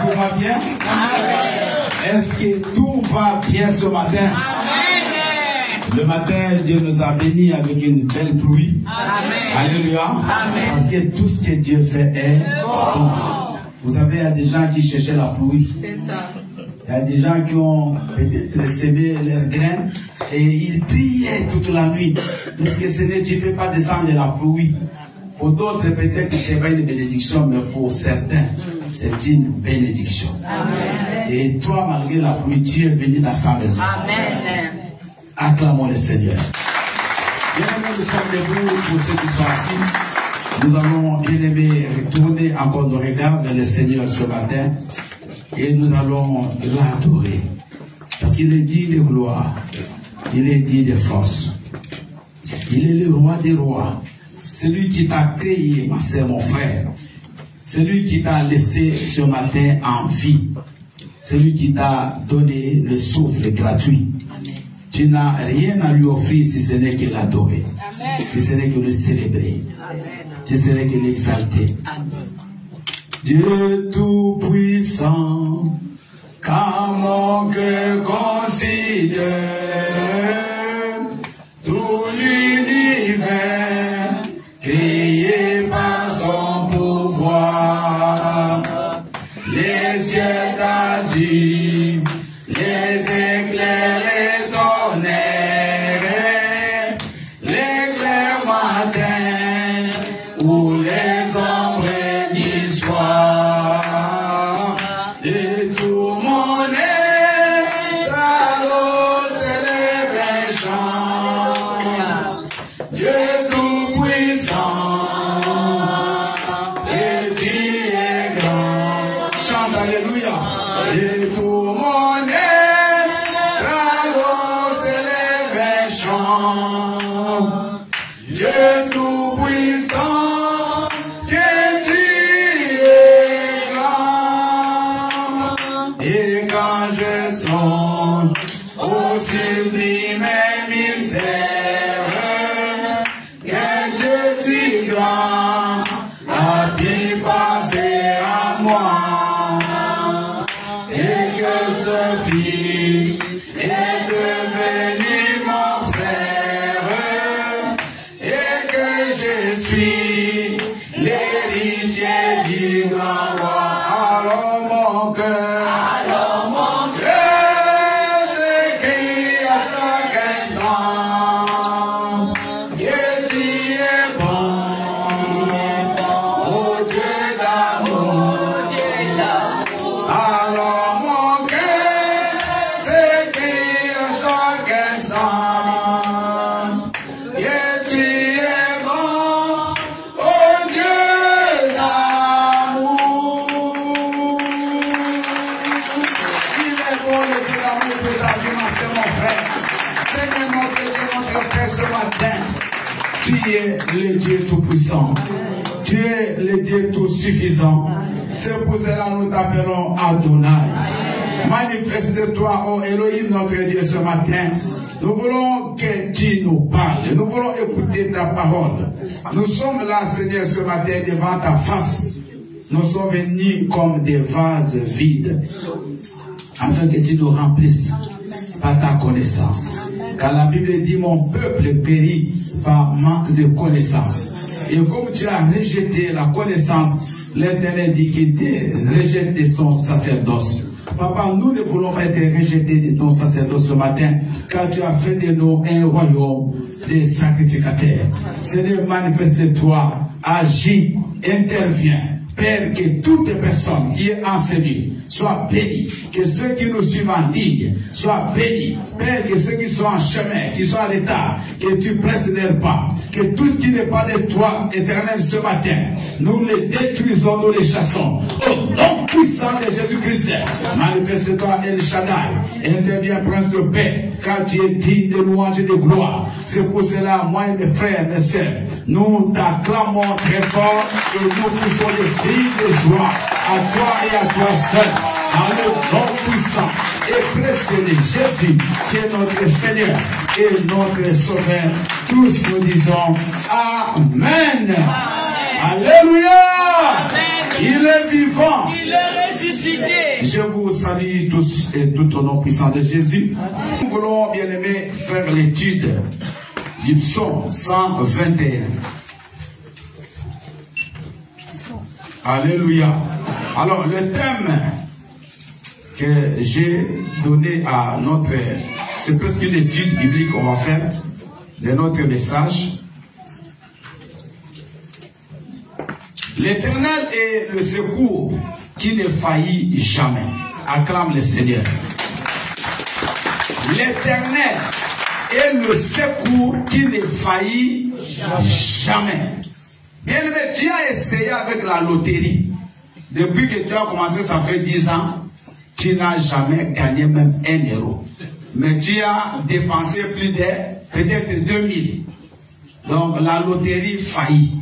tout va bien? Est-ce que tout va bien ce matin? Le matin, Dieu nous a bénis avec une belle pluie. Alléluia. Parce que tout ce que Dieu fait est bon. Vous savez, il y a des gens qui cherchaient la pluie. C'est ça. Il y a des gens qui ont peut-être semé leurs graines et ils priaient toute la nuit. Parce que Seigneur, tu ne peux pas descendre la pluie. Pour d'autres, peut-être que ce n'est pas une bénédiction, mais pour certains, c'est une bénédiction. Amen. Et toi, malgré la pluie, tu es venu dans sa maison. Amen. Acclamons le Seigneur. Bien, nous sommes debout pour ceux qui sont assis. Nous allons bien aimer retourner encore nos regards vers le Seigneur ce matin. Et nous allons l'adorer. Parce qu'il est dit de gloire. Il est dit de force. Il est le roi des rois. C'est lui qui t'a créé, ma sœur, mon frère. C'est lui qui t'a laissé ce matin en vie. C'est lui qui t'a donné le souffle gratuit. Amen. Tu n'as rien à lui offrir si ce n'est que l'adorer. Si ce n'est que le célébrer. Amen. Si ce n'est que l'exalter. Dieu tout-puissant, quand mon cœur considère tout l'univers créé par son pouvoir, les cieux d'azur, les éclairs, les tonnerres, l'éclair matin ou les ombres du soir, et tout mon être à l'eau s'élève et chante. Dieu tout-puissant, et tu es grand. Chante alléluia. Et tout mon être à l'eau s'élève et chante. Dieu tout-puissant, que tu es grand. Et quand je songe au sublime mystère, que Dieu si grand a pu passer à moi, et que ce Fils est devenu mon frère, et que je suis l'héritier du grand roi. Alors mon cœur s'écrie à chaque instant que tu es bon, oh Dieu d'amour. Alors mon cœur s'écrie à chaque instant que tu es bon, oh Dieu d'amour. Il est bon le Dieu d'amour de ta vie, mon frère. Seigneur notre Dieu, notre Père, ce matin, tu es le Dieu tout-puissant. Tu es le Dieu tout-suffisant. C'est pour cela que nous t'appelons Adonai. Manifeste-toi, oh Elohim, notre Dieu, ce matin. Nous voulons que tu nous parles. Nous voulons écouter ta parole. Nous sommes là, Seigneur, ce matin devant ta face. Nous sommes venus comme des vases vides, afin que tu nous remplisses par ta connaissance. Car la Bible dit, mon peuple périt par manque de connaissance. Et comme tu as rejeté la connaissance, l'Éternel dit qu'il te rejette de son sacerdoce. Papa, nous ne voulons pas être rejetés de ton sacerdoce ce matin, car tu as fait de nous un royaume de sacrificateurs. Seigneur, manifeste-toi, agis, interviens. Père, que toute personne qui est enseignée soit bénie, que ceux qui nous suivent en ligne soient bénis. Père, que ceux qui sont en chemin, qui sont en retard, que tu presses leur pas, que tout ce qui n'est pas de toi, Éternel, ce matin, nous les détruisons, nous les chassons. Au nom puissant de Jésus-Christ, manifeste-toi El Shaddai, interviens, Prince de paix, car tu es digne de louange et de gloire. C'est pour cela, moi et mes frères, mes sœurs, nous t'acclamons très fort et nous poussons des cris de joie à toi et à toi seul, dans le nom puissant et précieux de Jésus, qui est notre Seigneur et notre Sauveur. Tous nous disons Amen. Alléluia. Il est vivant. Il est ressuscité. ressuscité. Je vous salue tous et tout au nom puissant de Jésus. Nous voulons, bien aimés, faire l'étude du psaume 121. Alléluia. Alors, le thème que j'ai donné à notre... C'est presque une étude biblique qu'on va faire de notre message. L'Éternel est le secours qui ne faillit jamais. Acclame le Seigneur. L'Éternel est le secours qui ne faillit jamais. Bien aimé, tu as essayé avec la loterie. Depuis que tu as commencé, ça fait 10 ans, tu n'as jamais gagné même 1 euro. Mais tu as dépensé plus de peut-être 2000. Donc la loterie faillit.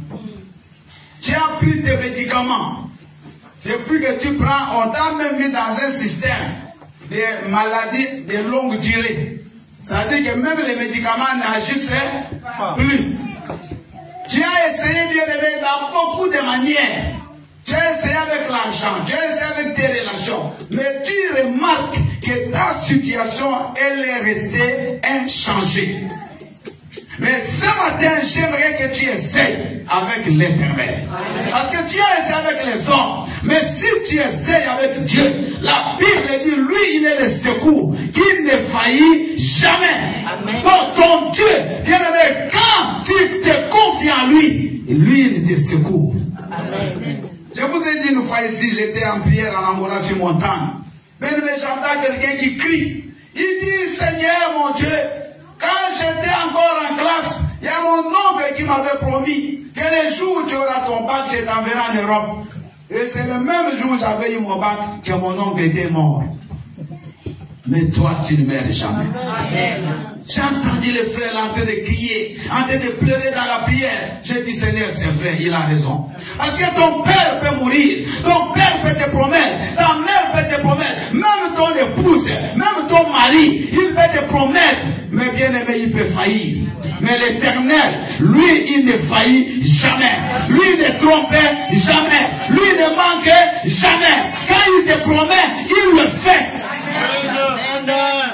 Tu as pris tes médicaments. Depuis que tu prends, on t'a même mis dans un système de maladies de longue durée. Ça veut dire que même les médicaments n'agissent plus. Tu as essayé, bien aimé, dans beaucoup de manières. Tu as essayé avec l'argent, tu as essayé avec tes relations. Mais tu remarques que ta situation, elle est restée inchangée. Mais ce matin, j'aimerais que tu essayes avec l'Éternel. Parce que tu as essayé avec les hommes. Mais si tu essayes avec Dieu, la Bible dit, lui, il est le secours qui ne faillit jamais. Amen. Donc ton Dieu, bien aimé, quand tu te confies en lui, lui, il te secoue. Amen. Je vous ai dit une fois ici, j'étais en prière en Angola sur montagne. Mais j'entends quelqu'un qui crie. Il dit, Seigneur mon Dieu, quand j'étais encore en classe, il y a mon oncle qui m'avait promis que le jour où tu auras ton bac, je t'enverrai en Europe. Et c'est le même jour où j'avais eu mon bac que mon oncle était mort. Mais toi, tu ne meurs jamais. Amen. J'ai entendu les frères là en train de crier, en train de pleurer dans la prière. J'ai dit, Seigneur, c'est vrai, il a raison. Parce que ton père peut mourir, ton père peut te promettre, ta mère peut te promettre, même ton épouse, même ton mari, il peut te promettre. Mais bien aimé, il peut faillir. Mais l'Éternel, lui, il ne faillit jamais. Lui, il ne trompe jamais. Lui, il ne manque jamais. Quand il te promet, il le fait.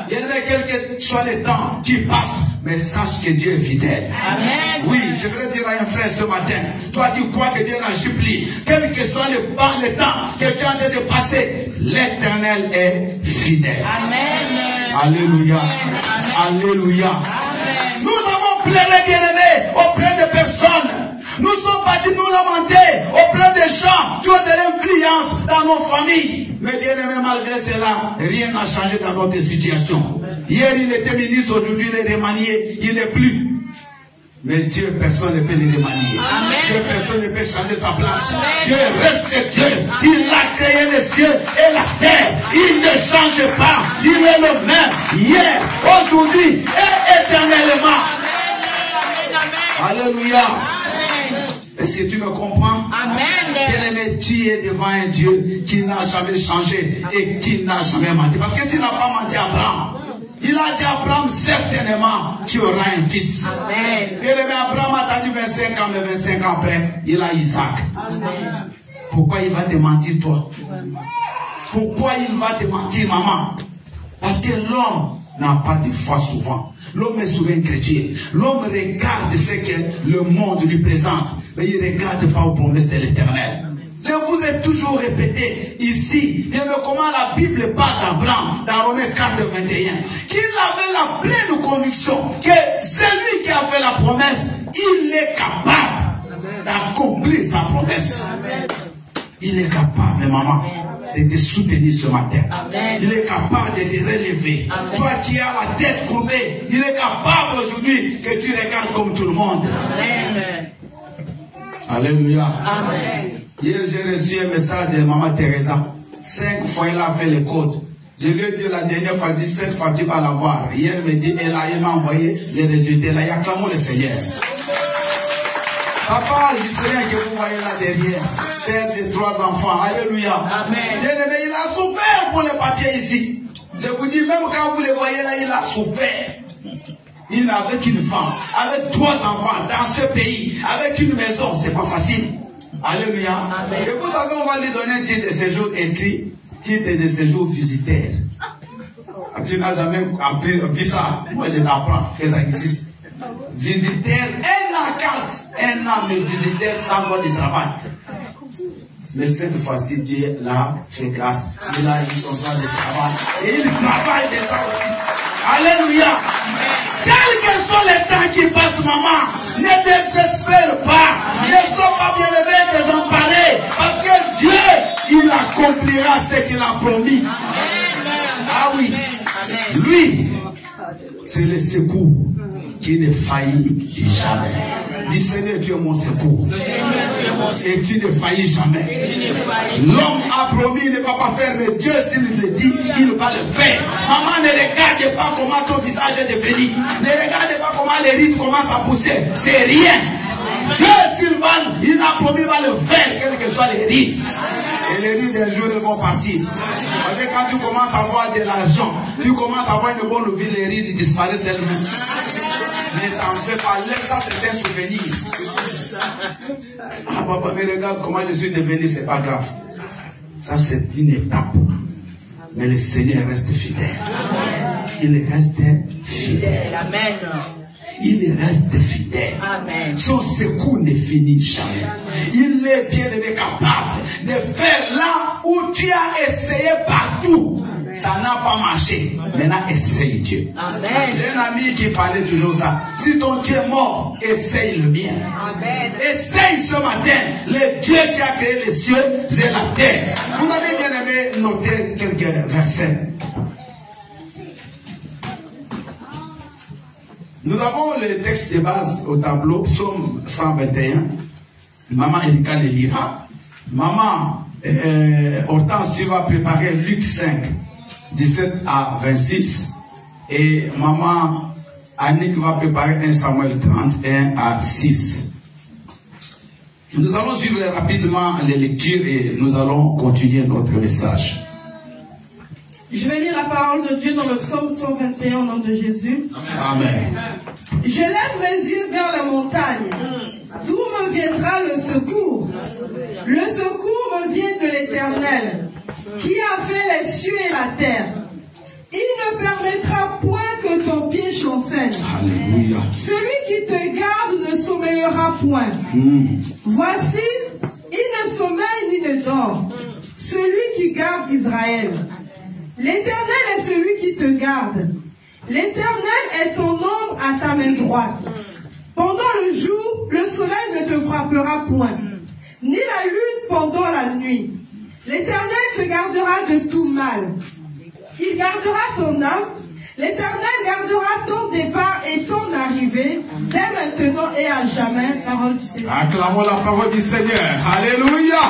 Bien aimé, quel que soit le temps qui passe, mais sache que Dieu est fidèle. Amen. Oui, je voudrais dire à un frère ce matin, toi tu crois que Dieu n'agit plus, quel que soit le temps que tu es en train de passer, l'Éternel est fidèle. Amen. Alléluia. Amen. Alléluia. Amen. Nous avons pleuré, bien-aimés, auprès de personnes. Nous sommes partis nous lamenter auprès des gens qui ont de l'influence dans nos familles. Mais bien aimé, malgré cela, rien n'a changé dans notre situation. Hier, il était ministre, aujourd'hui, il est remanié, il n'est plus. Mais Dieu, personne ne peut le remanier. Amen. Dieu, personne ne peut changer sa place. Amen. Dieu reste Dieu. Il a créé les cieux et la terre. Il ne change pas. Il est le même hier, aujourd'hui et éternellement. Amen. Alléluia. Est-ce que tu me comprends? Amen. Bien-aimé, tu es devant un Dieu qui n'a jamais changé et qui n'a jamais menti. Parce que s'il n'a pas menti à Abraham, il a dit à Abraham, certainement, tu auras un fils. Amen. Bien-aimé, Abraham a attendu 25 ans, mais 25 ans après, il a Isaac. Amen. Pourquoi il va te mentir, toi? Pourquoi il va te mentir, maman? Parce que l'homme n'a pas de foi souvent. L'homme est souvent chrétien. L'homme regarde ce que le monde lui présente, mais il ne regarde pas aux promesses de l'Éternel. Je vous ai toujours répété ici, bien comment la Bible parle d'Abraham dans Romains 4, 21, qu'il avait la pleine conviction que celui qui a fait la promesse, il est capable d'accomplir sa promesse. Il est capable, maman, de te soutenir ce matin. Amen. Il est capable de te relever. Amen. Toi qui as la tête courbée, il est capable aujourd'hui que tu regardes comme tout le monde. Amen. Alléluia. Amen. Hier, j'ai reçu un message de Maman Teresa. 5 fois, elle a fait le code. Je lui ai dit la dernière fois, 17 fois, tu vas l'avoir. Hier, elle me dit, elle m'a envoyé les résultats. Là, il y a acclamons le Seigneur. Papa, je sais que vous voyez là derrière, père de 3 enfants, alléluia. Amen. Bien-aimé, il a souffert pour les papiers ici. Je vous dis, même quand vous les voyez là, il a souffert. Il n'avait qu'une femme, avec 3 enfants, dans ce pays, avec une maison, c'est pas facile. Alléluia. Amen. Et vous savez, on va lui donner un titre de séjour écrit. titre de séjour visitaire. Tu n'as jamais appris ça. Moi, je t'apprends que ça existe. Visitaire, un an carte. Un an, mais visitaire sans droit de travail. Mais cette fois-ci, Dieu l'a fait grâce. Il a eu son droit de travail. Et il travaille déjà aussi. Alléluia. Quels que soient les temps qui passent, maman, ne désespère pas. Ne sois pas bien élevé, désemparé. Parce que Dieu, il accomplira ce qu'il a promis. Ah oui. Lui, c'est le secours qui ne faillit jamais. Dis Seigneur, tu es mon secours. Et tu ne faillis jamais. L'homme a promis, il ne va pas faire, mais Dieu, s'il le dit, il va le faire. Maman, ne regarde pas comment ton visage est devenu. Ne regarde pas comment les rides commencent à pousser. C'est rien. Dieu, s'il va, il a promis, il va le faire, quels que soient les rides. Et les rides d'un jour, ils vont partir. Parce que quand tu commences à avoir de l'argent, tu commences à avoir une bonne vie, les rides disparaissent elles-mêmes. Ne t'en fais pas, laisse ça, c'est un souvenir. Ah papa, mais regarde comment je suis devenu, c'est pas grave. Ça c'est une étape. Mais le Seigneur reste fidèle. Il reste fidèle. Amen. Il reste fidèle. Amen. Son secours ne finit jamais. Il est bien aimé capable de faire là où tu as essayé partout. Ça n'a pas marché. Maintenant, essaye Dieu. Amen. J'ai un ami qui parlait toujours ça. Si ton Dieu est mort, essaye le mien. Amen. Essaye ce matin le Dieu qui a créé les cieux et la terre. Vous avez bien aimé noter quelques versets. Nous avons le texte de base au tableau, Psaume 121. Maman Erika le lira. Maman Hortense, tu vas préparer Luc 5. 17 à 26 et maman Annick va préparer 1 Samuel 31 à 6. Nous allons suivre rapidement les lectures et nous allons continuer notre message. Je vais lire la parole de Dieu dans le psaume 121 au nom de Jésus. Amen. Je lève mes yeux vers la montagne. D'où me viendra le secours? Le secours me vient de l'Éternel, qui a fait les cieux et la terre. Il ne permettra point que ton pied chancelle. Alléluia. Celui qui te garde ne sommeillera point. Voici, il ne sommeille ni ne dort. Celui qui garde Israël. L'Éternel est celui qui te garde. L'Éternel est ton ombre à ta main droite. Pendant le jour, le soleil ne te frappera point, ni la lune pendant la nuit. L'Éternel te gardera de tout mal. Il gardera ton âme. L'Éternel gardera ton départ et ton arrivée, dès maintenant et à jamais. Parole du Seigneur. Acclamons la parole du Seigneur. Alléluia.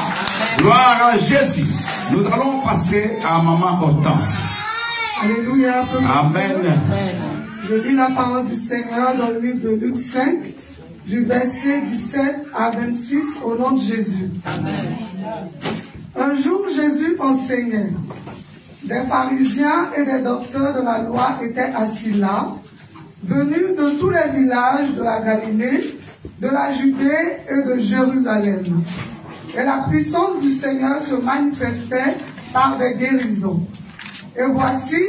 Gloire à Jésus. Nous allons passer à maman Hortense. Alléluia. Amen. Je lis la parole du Seigneur dans le livre de Luc 5, du verset 17 à 26, au nom de Jésus. Amen. Un jour, Jésus enseignait. Des pharisiens et des docteurs de la loi étaient assis là, venus de tous les villages de la Galilée, de la Judée et de Jérusalem. Et la puissance du Seigneur se manifestait par des guérisons. Et voici,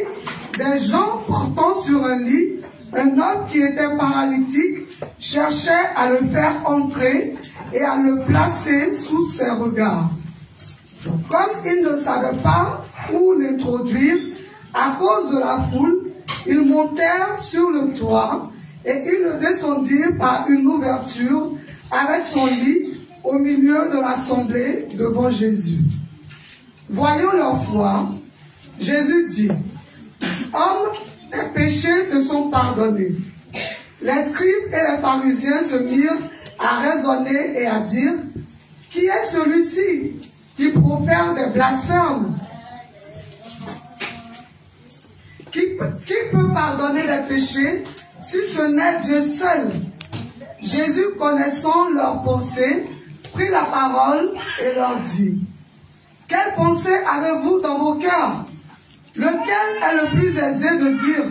des gens portant sur un lit un homme qui était paralytique cherchaient à le faire entrer et à le placer sous ses regards. Comme ils ne savaient pas où l'introduire à cause de la foule, ils montèrent sur le toit et ils le descendirent par une ouverture avec son lit au milieu de l'assemblée devant Jésus. Voyant leur foi, Jésus dit: Hommes, tes péchés te sont pardonnés. Les scribes et les pharisiens se mirent à raisonner et à dire: Qui est celui-ci qui profère des blasphèmes? Qui peut pardonner les péchés si ce n'est Dieu seul? Jésus, connaissant leurs pensées, prit la parole et leur dit: Quelle pensée avez-vous dans vos cœurs? Lequel est le plus aisé de dire: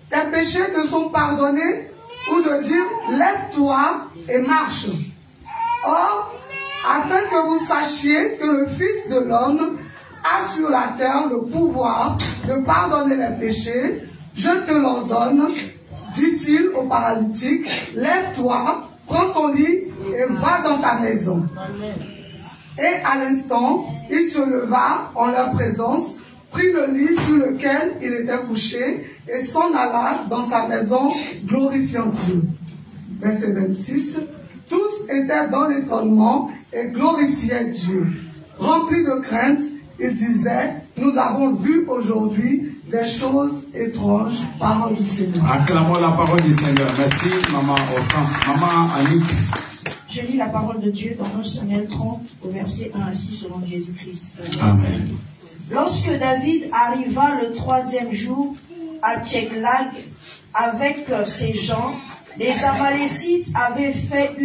Tes péchés te sont pardonnés, ou de dire: Lève-toi et marche? Or, afin que vous sachiez que le Fils de l'homme a sur la terre le pouvoir de pardonner les péchés. Je te l'ordonne, dit-il au paralytique, lève-toi, prends ton lit et va dans ta maison. Et à l'instant, il se leva en leur présence, prit le lit sur lequel il était couché et s'en alla dans sa maison, glorifiant Dieu. Verset 26. Tous étaient dans l'étonnement et glorifiaient Dieu. Remplis de crainte, ils disaient, nous avons vu aujourd'hui des choses étranges. Parole du Seigneur. Acclamons la parole du Seigneur. Merci, maman Offrance. Maman Annick. Je lis la parole de Dieu dans 1 Samuel 30, au verset 1 à 6, selon Jésus-Christ. Amen. Lorsque David arriva le 3e jour à Tcheklag avec ses gens, les Amalécites avaient fait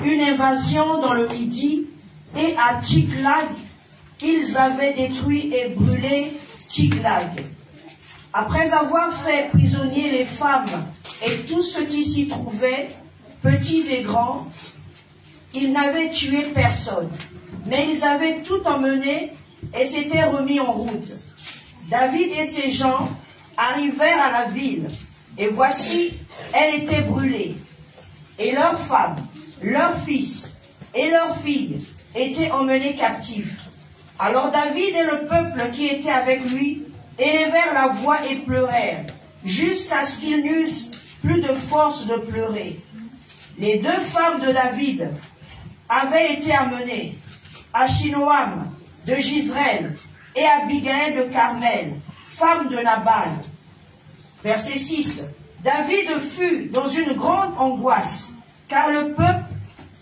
une invasion dans le Midi, et à Tcheklag, ils avaient détruit et brûlé Tcheklag. Après avoir fait prisonnier les femmes et tout ce qui s'y trouvait, petits et grands, ils n'avaient tué personne, mais ils avaient tout emmené et s'étaient remis en route. David et ses gens arrivèrent à la ville, et voici, elle était brûlée, et leurs femmes, leurs fils et leurs filles étaient emmenés captifs. Alors David et le peuple qui était avec lui élevèrent la voix et pleurèrent, jusqu'à ce qu'ils n'eussent plus de force de pleurer. Les 2 femmes de David avaient été amenées, Achinoam de Gisraël et Abigail de Carmel, femme de Nabal. Verset 6. David fut dans une grande angoisse, car le peuple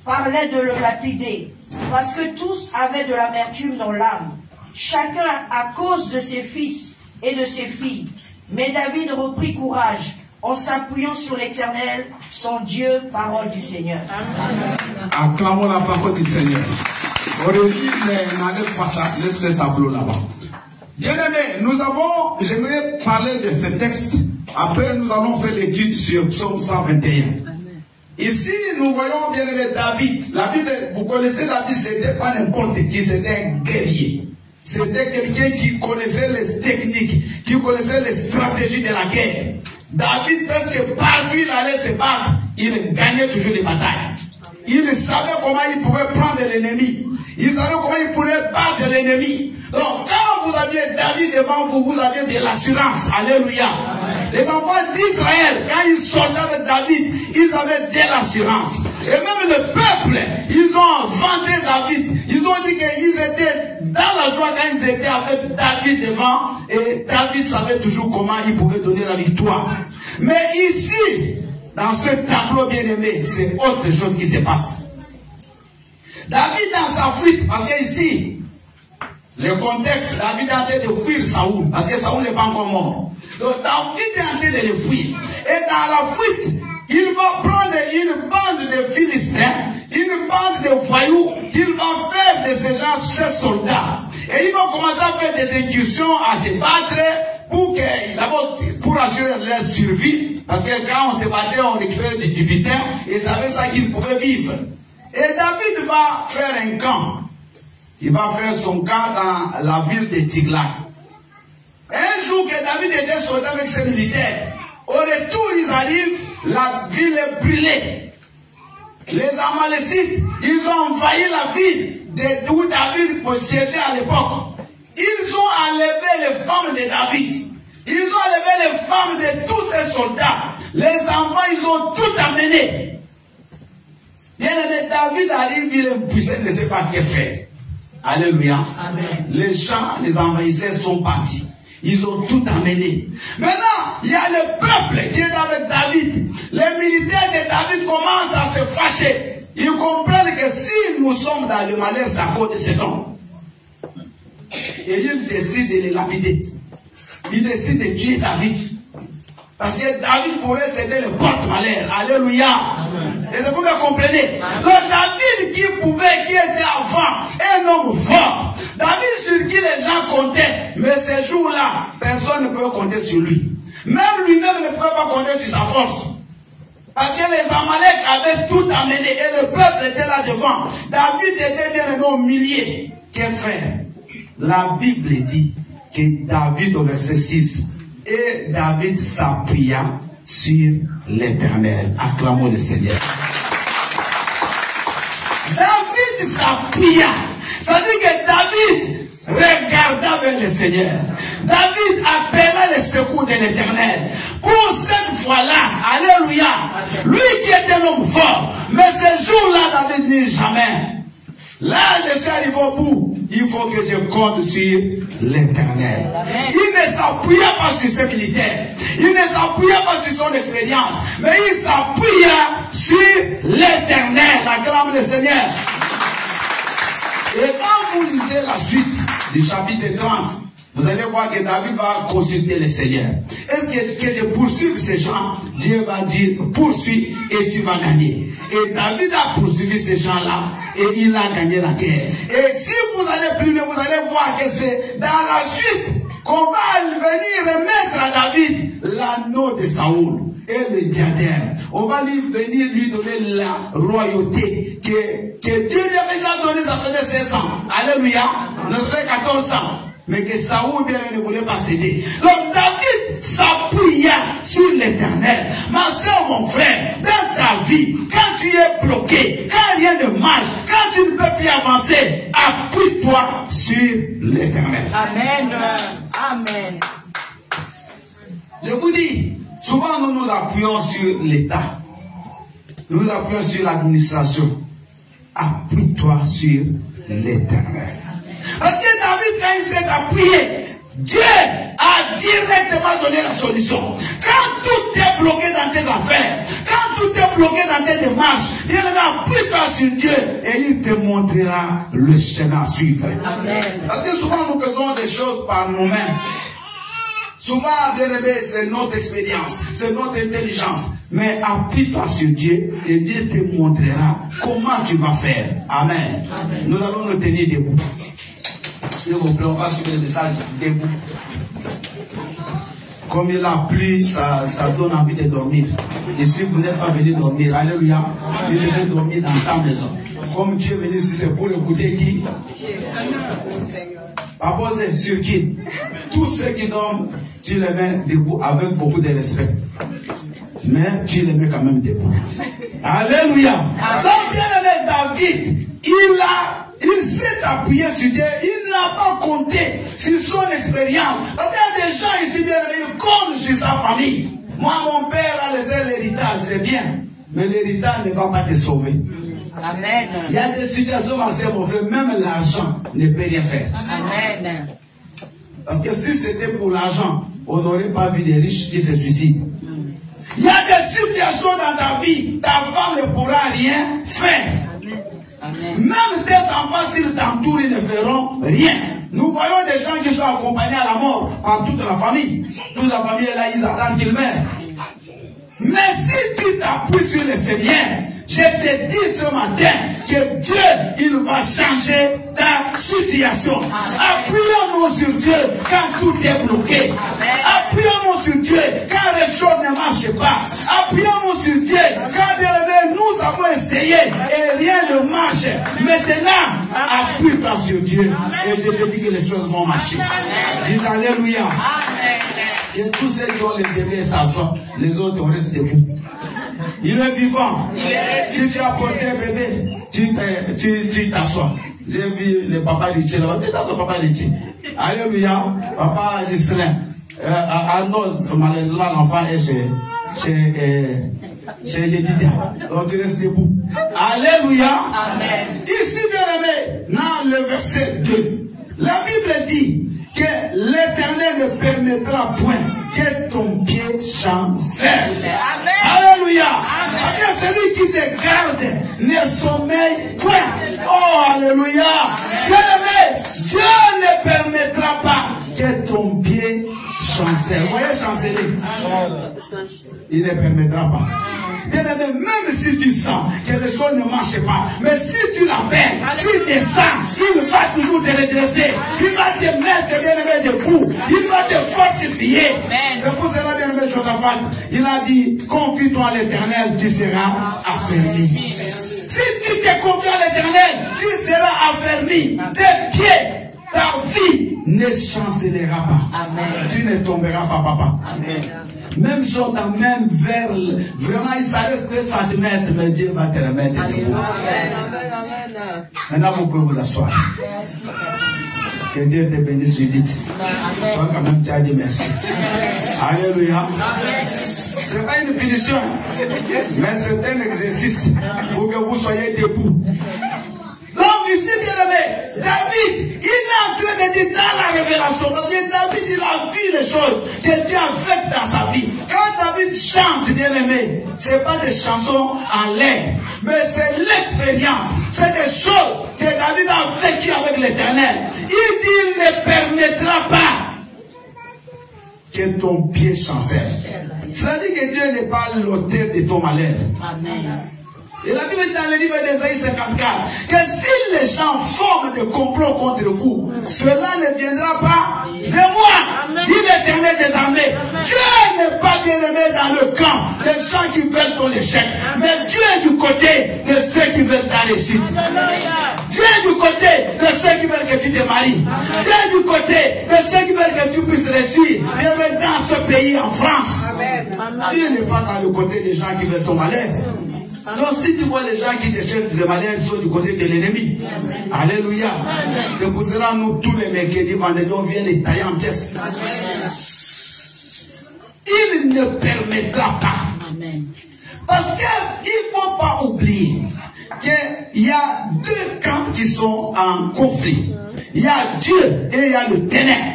parlait de le lapider, parce que tous avaient de l'amertume dans l'âme, chacun à cause de ses fils et de ses filles. Mais David reprit courage, en s'appuyant sur l'Éternel, son Dieu, parole du Seigneur. Amen. Acclamons la parole du Seigneur. Aurélie n'enlève pas ça, laisse ce tableau là-bas. Bien-aimés, j'aimerais parler de ce texte. Après, nous allons faire l'étude sur Psaume 121. Ici, nous voyons bien aimé David. La Bible, vous connaissez David, c'était pas n'importe qui, c'était un guerrier. C'était quelqu'un qui connaissait les techniques, qui connaissait les stratégies de la guerre. David, presque partout il allait se battre, il gagnait toujours les batailles. Il savait comment il pouvait prendre l'ennemi. Il savait comment il pourrait battre l'ennemi. Donc, quand vous aviez David devant vous, vous aviez de l'assurance. Alléluia. Les enfants d'Israël, quand ils sortaient avec David, ils avaient de l'assurance. Et même le peuple, ils ont vanté David. Ils ont dit qu'ils étaient dans la joie quand ils étaient avec David devant. Et David savait toujours comment il pouvait donner la victoire. Mais ici, dans ce tableau bien-aimé, c'est autre chose qui se passe. David dans sa fuite, parce que ici, le contexte, David est en train de fuir Saoul, parce que Saoul n'est pas encore mort. Donc David est en train de le fuir. Et dans la fuite, il va prendre une bande de Philistins, une bande de voyous, qu'il va faire de ces gens ses soldats. Et il va commencer à faire des incursions, à se battre, pour assurer leur survie. Parce que quand on se battait, on récupérait du butin, et savait ça qu'ils pouvaient vivre. Et David va faire un camp. Il va faire son camp dans la ville de Tiglath. Un jour que David était soldat avec ses militaires, au retour ils arrivent, la ville est brûlée. Les Amalécites, ils ont envahi la ville d'où David siégeait à l'époque. Ils ont enlevé les femmes de David. Ils ont enlevé les femmes de tous ces soldats. Les enfants, ils ont tout amené. Bien aimé, David arrive, il est impuissant, il ne sait pas que faire. Alléluia. Amen. Les gens, les envahisseurs sont partis. Ils ont tout amené. Maintenant, il y a le peuple qui est avec David. Les militaires de David commencent à se fâcher. Ils comprennent que si nous sommes dans le malheur, c'est à cause de cet homme. Et ils décident de les lapider. Ils décident de tuer David. Parce que David pourrait c'était le porte-malheur. Alléluia. Et vous me comprenez. Donc David qui était avant, un homme fort. David sur qui les gens comptaient. Mais ces jours-là, personne ne peut compter sur lui. Même lui-même ne pouvait pas compter sur sa force. Parce que les Amalek avaient tout amené et le peuple était là devant. David était bien aimé au milieu. que faire? La Bible dit que David au verset 6, et David s'appuya sur l'Éternel. Acclamons le Seigneur. David s'appuya. Ça veut dire que David regarda vers le Seigneur. David appela le secours de l'Éternel. Pour cette fois-là, alléluia, lui qui était un homme fort, mais ce jour-là, David dit jamais. Là, je suis arrivé au bout. Il faut que je compte sur l'Éternel. Il ne s'appuya pas sur ses militaires. Il ne s'appuya pas sur son expérience. Mais il s'appuya sur l'Éternel. Acclame le Seigneur. Et quand vous lisez la suite du chapitre 30, vous allez voir que David va consulter le Seigneur. Est-ce que je poursuive ces gens? Dieu va dire, poursuis et tu vas gagner. Et David a poursuivi ces gens-là et il a gagné la guerre. Et si vous allez plus loin, vous allez voir que c'est dans la suite qu'on va venir remettre à David l'anneau de Saoul et le diadème. On va venir lui donner la royauté que Dieu lui avait déjà donné, ça faisait 16 ans. Alléluia. Ça faisait 14 ans. Mais que Saoul bien ne voulait pas céder. Donc David s'appuya sur l'Éternel. Ma soeur, mon frère, dans ta vie, quand tu es bloqué, quand rien ne marche, quand tu ne peux plus avancer, appuie-toi sur l'Éternel. Amen. Amen. Je vous dis, souvent nous nous appuyons sur l'État. Nous nous appuyons sur l'administration. Appuie-toi sur l'Éternel. Parce que David, quand il s'est appuyé, Dieu a directement donné la solution. Quand tout est bloqué dans tes affaires, quand tout est bloqué dans tes démarches, il appuie-toi sur Dieu et il te montrera le chemin à suivre. Amen. Parce que souvent nous faisons des choses par nous-mêmes. Souvent, c'est notre expérience, c'est notre intelligence. Mais appuie-toi sur Dieu et Dieu te montrera comment tu vas faire. Amen. Amen. Nous allons nous tenir debout. S'il vous plaît, on va suivre le message debout. Comme il a plu, ça donne envie de dormir. Et si vous n'êtes pas venu dormir, alléluia, tu devais dormir dans ta maison. Comme tu es venu ici, c'est pour écouter qui? Pas poser sur qui? Tous ceux qui dorment, tu les mets debout avec beaucoup de respect. Mais tu les mets quand même debout. Alléluia. Donc bien aimé David, il s'est appuyé sur Dieu, il n'a pas compté sur son expérience. Parce qu'il y a des gens ici, bien aimés, ils comptent sur sa famille. Moi, mon père a laissé l'héritage, c'est bien. Mais l'héritage ne va pas te sauver. Amen. Il y a des situations, mon frère, même l'argent ne peut rien faire. Amen. Parce que si c'était pour l'argent, on n'aurait pas vu des riches qui se suicident. Il y a des situations dans ta vie, ta femme ne pourra rien faire. Amen. Même tes enfants, s'ils t'entourent, ils ne feront rien. Nous voyons des gens qui sont accompagnés à la mort par toute la famille. Toute la famille est là, ils attendent qu'ils meurent. Mais si tu t'appuies sur le Seigneur, je te dis ce matin que Dieu, il va changer ta situation. Appuyons-nous sur Dieu quand tout est bloqué. Appuyons-nous sur Dieu quand les choses ne marchent pas. Appuyons-nous sur Dieu quand nous avons essayé et rien ne marche. Maintenant, appuie-toi sur Dieu et je te dis que les choses vont marcher. Dites alléluia. Et tous ceux qui ont les bébés s'assoient, les autres restent debout. Il est vivant. Si tu as porté un bébé, tu t'assois. J'ai vu le papa Richie là-bas. Tu t'assois, papa Richie. Alléluia. Papa Gislain. À Noz, malheureusement, l'enfant est chez les Didier. Donc tu restes debout. Alléluia. Amen. Ici, bien aimé, dans le verset 2, la Bible dit que l'Éternel ne permettra point que ton pied chancelle. Amen. Alléluia. Parce que celui qui te garde ne sommeille point. Oh, alléluia. Bien-aimé, Dieu ne permettra pas que ton pied chancelle. Vous voyez chanceler? Il ne permettra pas. Bien-aimé, même si tu sens que les choses ne marchent pas, mais si tu l'appelles, si tu sens, il va toujours te redresser. Il va te mettre, bien-aimé, debout. Il va te fortifier. C'est pour cela, bien-aimé, Josaphat, il a dit, confie-toi à l'Éternel, tu seras affermi. Si tu te confies à l'Éternel, tu seras affermi. Tes pieds, ta vie ne chancellera pas. Amen. Tu ne tomberas pas, papa. Amen. Même si on t'a même vers, vraiment il s'arrête 2 cm, mais Dieu va te remettre debout. Maintenant vous pouvez vous asseoir. Que Dieu te bénisse, Judith. Toi quand même tu as dit merci. Alléluia. Ce n'est pas une punition, mais c'est un exercice pour que vous soyez debout. Donc ici, bien aimé, David, il est en train de dire dans la révélation, parce que David, il a vu les choses que Dieu a faites dans sa vie. Quand David chante, bien aimé, ce n'est pas des chansons en l'air, mais c'est l'expérience. C'est des choses que David a vécues avec l'Éternel. Il dit, il ne permettra pas que ton pied chancelle. C'est-à-dire que Dieu n'est pas l'auteur de ton malheur. Amen. Et la Bible dit dans le livre d'Ésaïe 54 que si les gens forment des complots contre vous, cela ne viendra pas de moi, dit l'Éternel des armées. Dieu n'est pas bien aimé dans le camp des gens qui veulent ton échec, mais Dieu est du côté de ceux qui veulent ta réussite. Dieu est du côté de ceux qui veulent que tu te maries. Dieu est du côté de ceux qui veulent que tu puisses réussir. Bienvenue dans ce pays, en France. Dieu n'est pas dans le côté des gens qui veulent ton malheur. Donc si tu vois les gens qui te cherchent le malheur, ils sont du côté de l'ennemi. Alléluia. C'est pour cela nous tous les mercredis, vendredis, on vient les tailler en pièces. Il ne permettra pas. Amen. Parce qu'il ne faut pas oublier qu'il y a 2 camps qui sont en conflit. Il y a Dieu et il y a le ténèbre.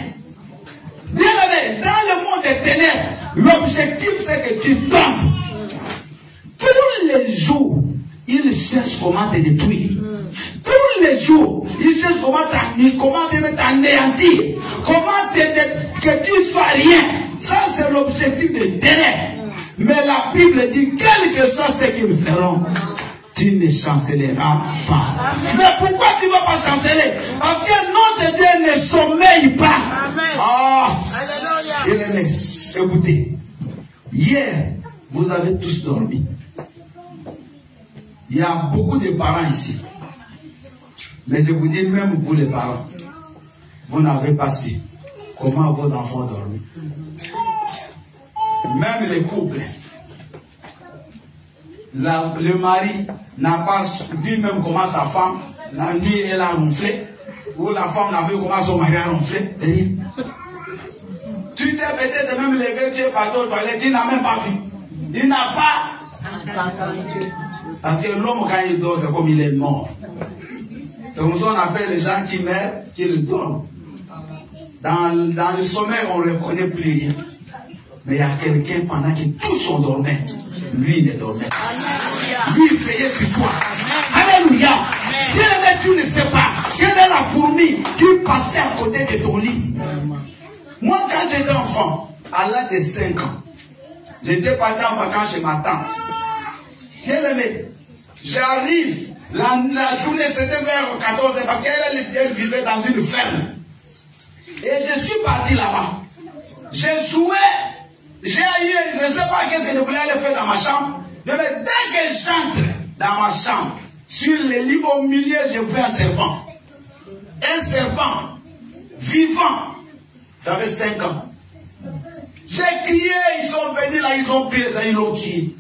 Bien aimé, dans le monde des ténèbres, l'objectif c'est que tu tombes. Tous les jours, il cherche comment te détruire. Tous les jours, il cherche comment te t'anéantir. Comment que tu sois rien. Ça, c'est l'objectif des ténèbres. Mais la Bible dit, quel que soit ce qu'ils feront, tu ne chancelleras pas. Mais pourquoi tu ne vas pas chanceler? Parce que le nom de Dieu ne sommeille pas. Ah, bien-aimé, écoutez. Hier, vous avez tous dormi. Il y a beaucoup de parents ici. Mais je vous dis, même vous les parents, vous n'avez pas su comment vos enfants dorment. Même les couples. Le mari n'a pas dit même comment sa femme, la nuit, elle a ronflé. Ou la femme n'a vu comment son mari a ronflé. Tu t'es peut-être même levé, tu es parti aux toilettes, il n'a même pas vu. Il n'a pas. Parce que l'homme, quand il dort, c'est comme il est mort. C'est comme ça qu'on appelle les gens qui meurent, qui le dorment. Dans le sommeil, on ne reconnaît plus rien. Mais il y a quelqu'un pendant que tous on dormait. Lui, il dormait. Lui, il veillait sur toi. Alléluia. Bien-aimé, tu ne sais pas quelle est la fourmi qui passait à côté de ton lit. Moi, quand j'étais enfant, à l'âge de 5 ans, j'étais parti en vacances chez ma tante. Bien-aimé, j'arrive, la journée c'était vers 14h parce qu'elle vivait dans une ferme. Et je suis parti là-bas. J'ai joué, j'ai eu, je ne sais pas qu'est-ce que je voulais aller faire dans ma chambre. Mais dès que j'entre dans ma chambre, sur le lit au milieu, je vois un serpent. Un serpent vivant. J'avais 5 ans. J'ai crié, ils sont venus là, ils ont pris ça, ils l'ont tué.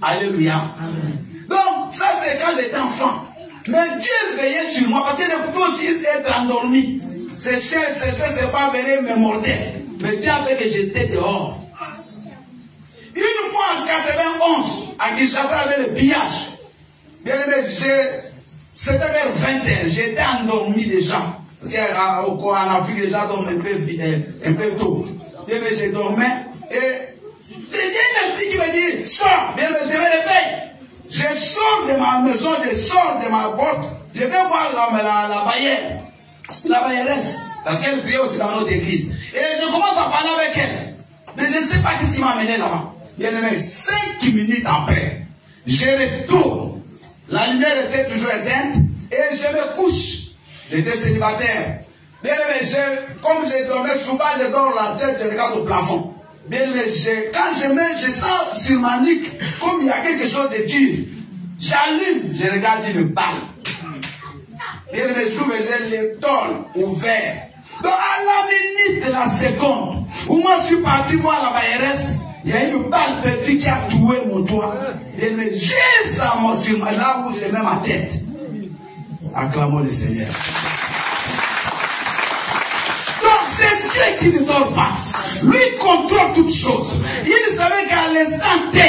Alléluia. Amen. Donc, ça c'est quand j'étais enfant. Mais Dieu veillait sur moi parce qu'il ne pouvait aussi être endormi. Ces chiens, ces serpents venaient me mordre. Mais Dieu a fait que j'étais dehors. Une fois en 91, à Kinshasa, avec le pillage. Bien aimé, c'était vers 20h. J'étais endormi déjà. Parce qu'en Afrique, les gens dorment un peu tôt. Bien aimé, je dormais et il y a un esprit qui me dit, sors, bien, je me réveille. Je sors de ma maison, je sors de ma porte, je vais voir la barrière, la barrièresse, parce qu'elle priait aussi dans notre église. Et je commence à parler avec elle. Mais je ne sais pas ce qui m'a amené là-bas. Bien aimé, 5 minutes après, je retourne. La lumière était toujours éteinte et je me couche. J'étais célibataire. Bien aimé, comme je dormais souvent, je dors la tête, je regarde au plafond. Bien, quand je sens sur ma nuque, comme il y a quelque chose de dur, J'allume, je regarde une balle. Et le jour, j'ai l'étole ouvert. Donc à la minute de la seconde, où moi je suis parti voir la BRS, il y a une balle perdue qui a troué mon doigt. Et me jette ça sur là où j'ai mis ma tête. Acclamons le Seigneur. Donc c'est Dieu qui ne dort pas. Lui contrôle toutes choses. Il savait qu'à l'instant T,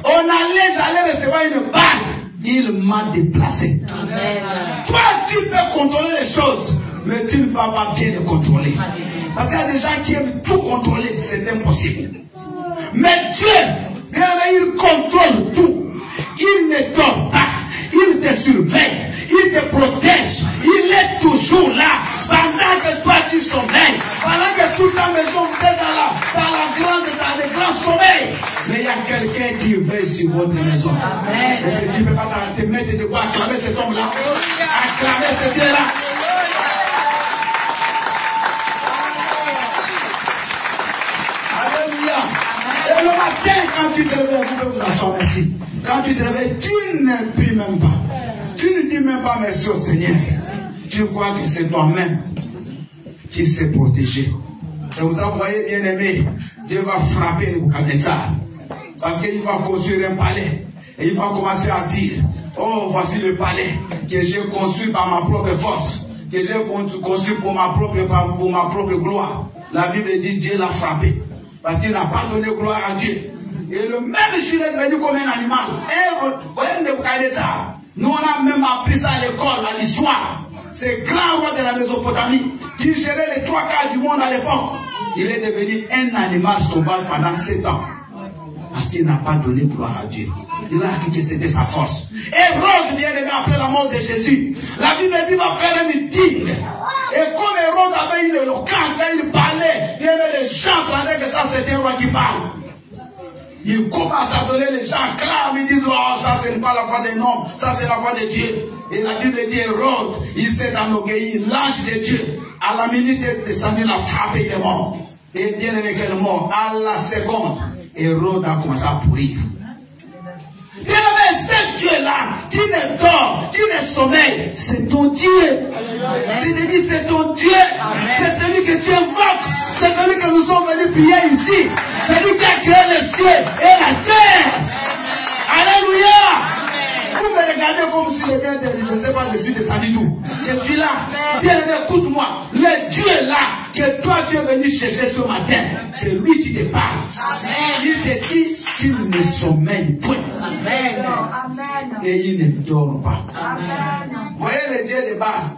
j'allais recevoir une balle. Il m'a déplacé. Amen. Toi, tu peux contrôler les choses, mais tu ne peux pas bien les contrôler. Parce qu'il y a des gens qui aiment tout contrôler, c'est impossible. Mais Dieu, il contrôle tout. Il ne dort pas. Il te surveille. Il te protège. Il est toujours là. Pendant que toi tu sommeilles. Pendant que toute ta maison est dans le grand sommeil. Mais il y a quelqu'un qui veille sur votre maison. Est-ce que tu ne peux pas te mettre debout, acclamer cet homme-là? Acclamer ce Dieu-là. Alléluia. Et le matin, quand tu te réveilles, vous pouvez vous asseoir, merci. Quand tu te réveilles, tu ne pries même pas. Tu ne dis même pas merci au Seigneur. Tu crois que c'est toi-même qui s'est protégé. Et vous voyez, bien aimé, Dieu va frapper Nebuchadnezzar. Parce qu'il va construire un palais. Et il va commencer à dire, oh, voici le palais que j'ai construit par ma propre force. Que j'ai construit pour ma propre gloire. La Bible dit, Dieu l'a frappé. Parce qu'il n'a pas donné gloire à Dieu. Et le même jour, il est devenu comme un animal. Et vous voyez Nebuchadnezzar. Nous, on a même appris ça à l'école, à l'histoire. C'est grand roi de la Mésopotamie qui gérait les 3 quarts du monde à l'époque. Il est devenu un animal sauvage pendant 7 ans. Parce qu'il n'a pas donné gloire à Dieu. Il a dit que c'était sa force. Hérode, bien aimé, après la mort de Jésus, la Bible dit qu'il va faire un meeting. Et comme Hérode avait une éloquence, il parlait, il y avait les gens savaient que ça c'était un roi qui parle. Il commence à donner les gens clairs, ils disent, oh, ça c'est pas la voix des hommes, ça c'est la voix de Dieu. Et la Bible dit, Hérode, il s'est enorgueilli, l'ange de Dieu, à la minute de descendre, il a frappé, il est mort. Et bien aimé, quel mort, à la seconde, Hérode a commencé à pourrir. Bien aimé, ce Dieu-là, qui ne dort, qui ne sommeille, c'est ton Dieu. Je te dis, c'est ton Dieu. C'est celui que tu invoques. C'est celui que nous sommes venus prier ici. C'est lui qui a créé les cieux et la terre. Alléluia. Vous me regardez comme si j'étais, je ne sais pas, je suis descendu d'où. Je suis là. Bien aimé, écoute-moi. Le Dieu là, que toi tu es venu chercher ce matin, c'est lui qui te parle. Il te dit qu'il ne sommeille point. Amen. Et il ne dort pas. Amen. Vous voyez le Dieu de Baal,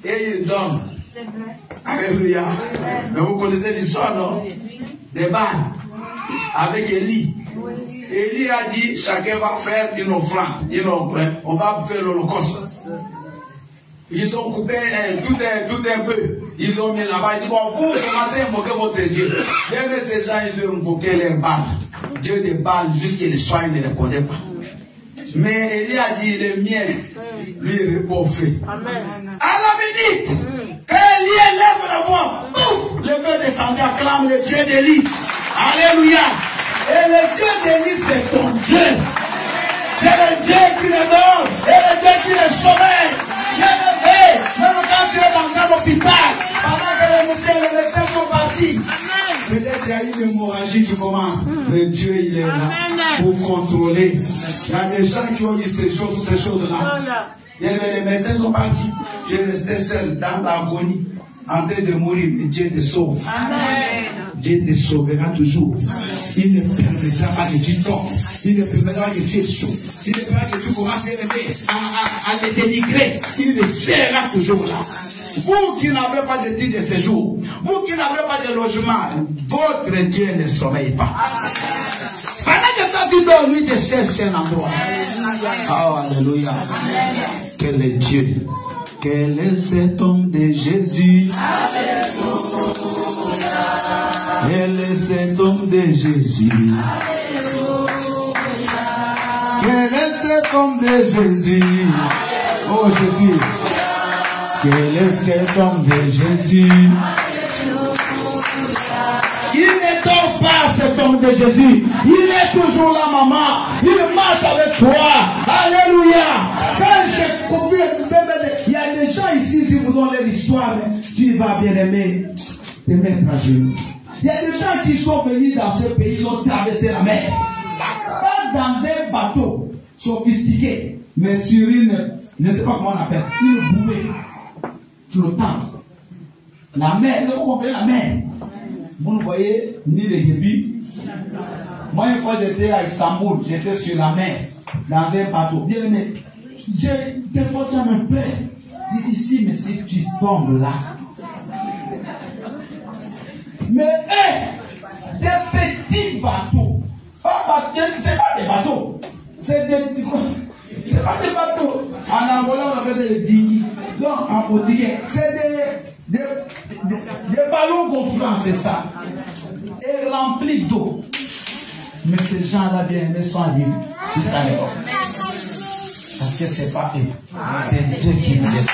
et il dort. Alléluia. Mais vous connaissez l'histoire, non? De Baal, avec Élie. Élie a dit, chacun va faire une offrande. On va faire l'holocauste. Ils ont coupé tout un peu. Ils ont mis là-bas. Ils disent, bon, vous commencez à invoquer votre Dieu. Même ces gens, ils ont invoqué leur Baal. Dieu de Baal, jusqu'à le soir, il ne répondait pas. Mais Élie a dit, le mien, lui répond au fait. Amen. À la minute, quand Élie élève la voix, ouf, le feu descendait, acclame le Dieu d'Élie. Alléluia. Et le Dieu d'Élie, c'est ton Dieu. C'est le Dieu qui le dort, et le Dieu qui le sommeille. Même quand tu es dans un hôpital, pendant que les médecins sont partis, peut-être qu'il y a une hémorragie qui commence, mais Dieu il est là pour contrôler. Il y a des gens qui ont eu ces choses-là. Et les médecins sont partis. Tu es resté seul dans l'agonie, en train de mourir, mais Dieu te sauve. Amen. Dieu te sauvera toujours. Il ne permettra pas que tu tombes. Il ne permettra pas que tu échoues. Il ne permettra pas que tu commences à les dénigrer. Il ne sera toujours là. Vous qui n'avez pas de titre de séjour, vous qui n'avez pas de logement, votre Dieu ne sommeille pas. Pendant que toi tu dors, lui te cherche un endroit. Oh, alléluia. Quel est Dieu? Quel est cet homme de Jésus? Quel est cet homme de Jésus? Quel est cet homme de Jésus? Oh Jésus. Quel est cet homme de Jésus? Il ne dort pas cet homme. nom de Jésus. Il est toujours là, maman. Il marche avec toi. Alléluia. Quand j'ai compris, il y a des gens ici, si vous donnez l'histoire, tu vas bien aimer te mettre à genoux. Il y a des gens qui sont venus dans ce pays, ils ont traversé la mer. Pas dans un bateau sophistiqué, mais sur une, je ne sais pas comment on appelle, une bouée flottante. La mer, vous comprenez la mer? Vous ne voyez ni les débits. Moi, une fois, j'étais à Istanbul, j'étais sur la mer, dans un bateau. Bien aimé, des fois, tu as un peur. Il dit ici, mais si tu tombes là. Mais, des petits bateaux. C'est pas des bateaux. C'est pas des bateaux. En Angola, on appelle des dinghies. Donc, en portugais, c'est des ballons gonflants, c'est ça. Et remplis d'eau. Mais ces gens-là, bien aimés, sont arrivés jusqu'à l'époque. Parce que c'est pas eux. C'est Dieu qui nous laisse.